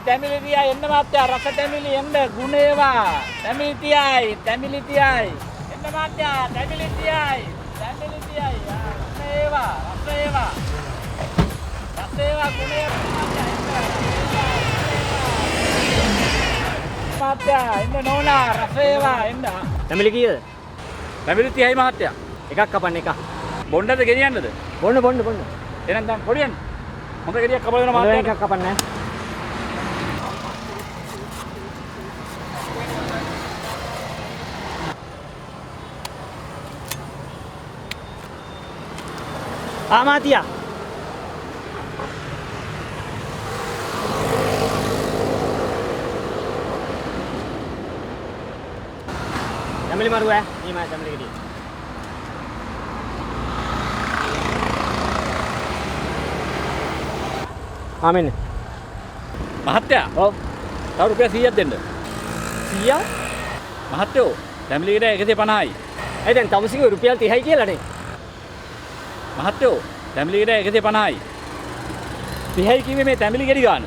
තැමිලි තියයි එන්න මහත්තයා රස තැමිලි එන්න ගුණේවා තැමිලි තියයි එන්න මහත්තයා තැමිලි තියයි රසේවා ගුණේවා මහත්තයා එන්න නෝනා රසේවා එන්න තැමිලි කීයද? තැමිලි 30යි මහත්තයා එකක් කපන්න එකක්. බොණ්ඩද ගෙනියන්නද බොන්න. එහෙනම් දැන් පොඩියන් හොඳ ගෙඩියක් කපලා දෙනවා මහත්තයා මහත්තයා එකක් කපන්න. ආමාතියා තැමිලි මරුව මේ මා තැමිලි ගෙඩිය. ආමෙන්න. මහත්තයා ඔව්. තව රුපියල් 100ක් දෙන්න 100ක්? මහත්තයෝ තැමිලි ගෙඩිය 150යි ඇයි දැන් තමුසිගේ රුපියල් 30යි කියලානේ. මහත්තයෝ තැමිලි ගෙඩිය 150යි 30යි කිව්වේ මේ තැමිලි ගෙඩි ගන්න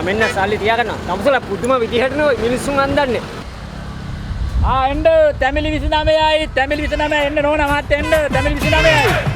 මෙන්න සල්ලි තියාගන්න. තමුසලා පුදුම විදිහට නේ මිනිස්සුන් අන්දන්නේ. එන්න තැමිලි 29යි එන්න නෝනා මහත්තයා එන්න තැමිලි 29යි